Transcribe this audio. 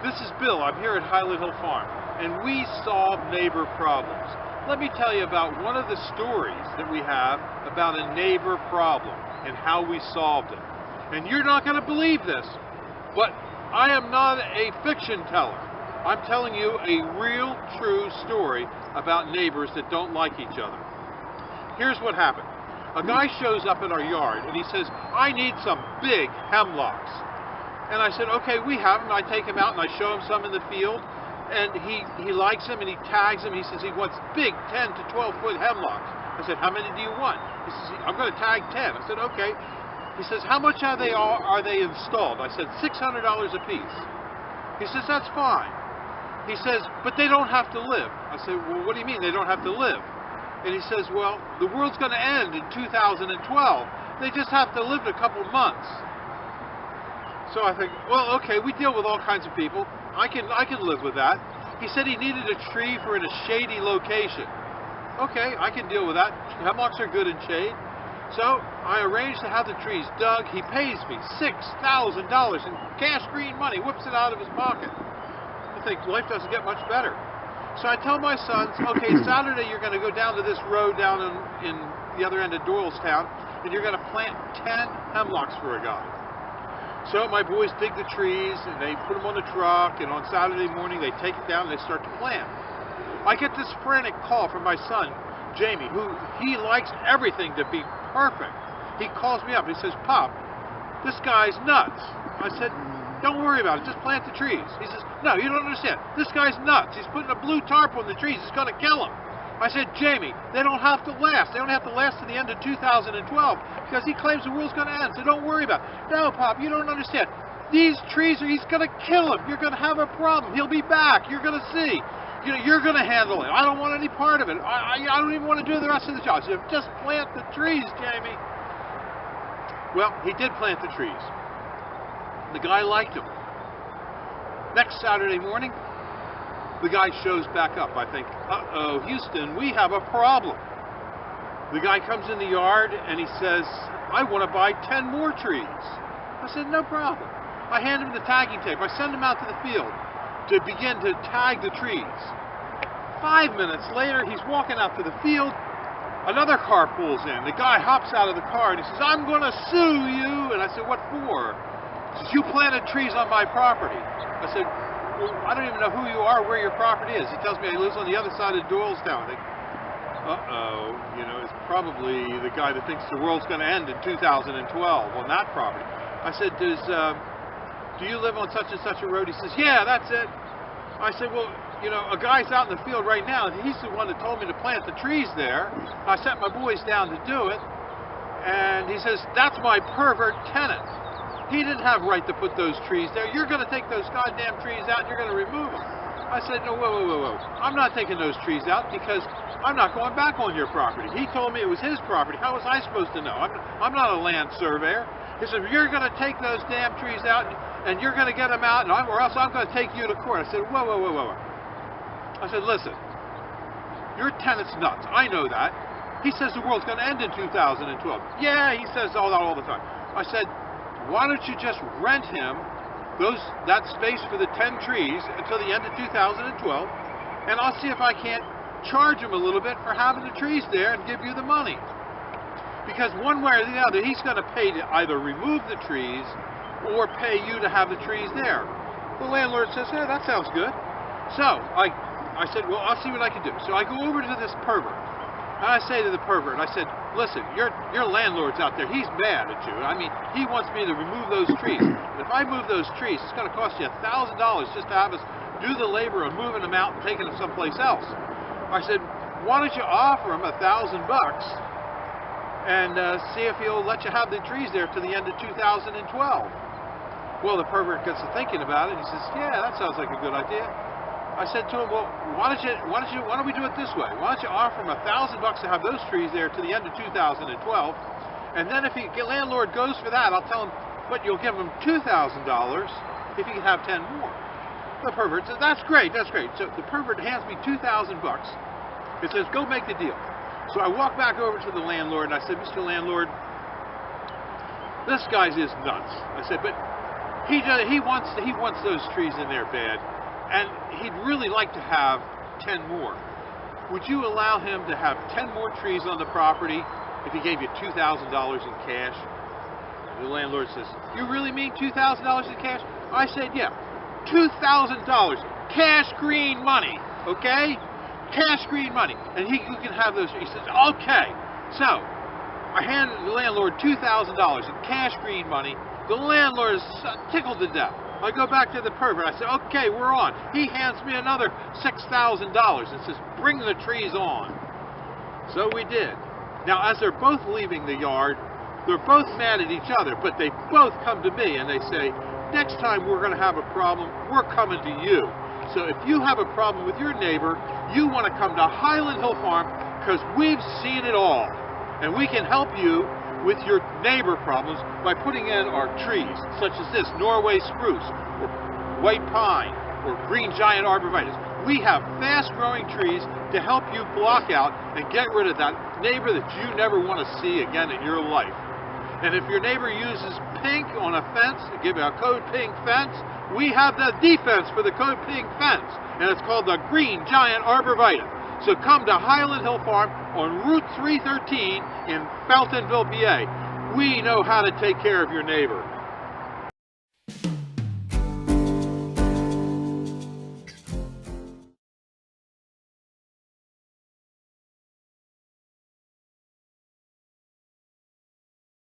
This is Bill. I'm here at Highland Hill Farm, and we solve neighbor problems. Let me tell you about one of the stories that we have about a neighbor problem and how we solved it. And you're not going to believe this, but I am not a fiction teller. I'm telling you a real, true story about neighbors that don't like each other. Here's what happened. A guy shows up in our yard and he says, I need some big hemlocks. And I said, okay, we have them. I take him out and I show him some in the field. And he likes them and he tags them. He says he wants big 10 to 12 foot hemlocks. I said, how many do you want? He says, I'm going to tag 10. I said, okay. He says, how much are they installed? I said, $600 a piece. He says, that's fine. He says, but they don't have to live. I said, well, what do you mean they don't have to live? And he says, well, the world's going to end in 2012. They just have to live a couple months. So I think, well, okay, we deal with all kinds of people. I can live with that. He said he needed a tree for in a shady location. Okay, I can deal with that. Hemlocks are good in shade. So I arranged to have the trees dug. He pays me $6,000 in cash green money, whips it out of his pocket. I think life doesn't get much better. So I tell my sons, okay, Saturday you're going to go down to this road down in the other end of Doylestown, and you're going to plant 10 hemlocks for a guy. So my boys dig the trees, and they put them on the truck, and on Saturday morning they take it down and they start to plant. I get this frantic call from my son, Jamie, who he likes everything to be perfect. He calls me up and he says, Pop, this guy's nuts. I said, don't worry about it, just plant the trees. He says, no, you don't understand. This guy's nuts. He's putting a blue tarp on the trees. It's going to kill him. I said, Jamie, they don't have to last. They don't have to last to the end of 2012 because he claims the world's going to end, so don't worry about it. No, Pop, you don't understand. These trees, he's going to kill him. You're going to have a problem. He'll be back. You're going to see. You're going to handle it. I don't want any part of it. I don't even want to do the rest of the job. So just plant the trees, Jamie. Well, he did plant the trees. The guy liked them. Next Saturday morning, the guy shows back up. I think, uh-oh, Houston, we have a problem. The guy comes in the yard and he says, I want to buy 10 more trees. I said, no problem. I hand him the tagging tape. I send him out to the field to begin to tag the trees. 5 minutes later, he's walking out to the field. Another car pulls in. The guy hops out of the car and he says, I'm going to sue you. And I said, what for? He says, you planted trees on my property. I said, well, I don't even know who you are, where your property is. He tells me he lives on the other side of Doylestown. I think, uh-oh, it's probably the guy that thinks the world's going to end in 2012 on that property. I said, do you live on such and such a road? He says, yeah, that's it. I said, well, a guy's out in the field right now, and he's the one that told me to plant the trees there. I sent my boys down to do it, and he says, that's my pervert tenant. He didn't have right to put those trees there. You're going to take those goddamn trees out and you're going to remove them. I said, no, whoa. I'm not taking those trees out because I'm not going back on your property. He told me it was his property. How was I supposed to know? I'm not a land surveyor. He said, you're going to take those damn trees out and you're going to get them out or else I'm going to take you to court. I said, whoa. I said, listen, your tenant's nuts. I know that. He says the world's going to end in 2012. Yeah, he says all that all the time. I said, why don't you just rent him that space for the 10 trees until the end of 2012, and I'll see if I can't charge him a little bit for having the trees there and give you the money. Because one way or the other, he's going to pay to either remove the trees or pay you to have the trees there. The landlord says, yeah, that sounds good. So I said, well, I'll see what I can do. So I go over to this pervert. And I say to the pervert, I said, listen, your landlord's out there. He's mad at you. I mean, he wants me to remove those trees. And if I move those trees, it's going to cost you $1,000 just to have us do the labor of moving them out and taking them someplace else. I said, why don't you offer him $1,000 and see if he'll let you have the trees there to the end of 2012. Well, the pervert gets to thinking about it. He says, yeah, that sounds like a good idea. I said to him, well, why don't we do it this way? Why don't you offer him $1,000 to have those trees there to the end of 2012, and then if the landlord goes for that, I'll tell him, but you'll give him $2,000 if he can have 10 more. The pervert says, that's great. So the pervert hands me $2,000. He says, go make the deal. So I walk back over to the landlord and I said, Mr. Landlord, this guy's is nuts. I said, but He wants those trees in there bad, and he'd really like to have 10 more. Would you allow him to have 10 more trees on the property if he gave you $2,000 in cash? The landlord says, "You really mean $2,000 in cash?" I said, "Yeah, $2,000 cash green money, okay? Cash green money, and you can have those." He says, "Okay." So I handed the landlord $2,000 in cash green money. The landlord is tickled to death. I go back to the pervert. I say, "Okay, we're on." He hands me another $6,000 and says, "Bring the trees on." So we did. Now, as they're both leaving the yard, they're both mad at each other, but they both come to me and they say, "Next time we're going to have a problem, we're coming to you. So if you have a problem with your neighbor, you want to come to Highland Hill Farm because we've seen it all. And we can help you with your neighbor problems by putting in our trees, such as this Norway spruce, or white pine, or green giant arborvitae. We have fast-growing trees to help you block out and get rid of that neighbor that you never want to see again in your life. And if your neighbor uses pink on a fence, to give a code pink fence, we have the defense for the code pink fence, and it's called the green giant arborvitae. So come to Highland Hill Farm on Route 313 in Feltonville, PA. We know how to take care of your neighbor.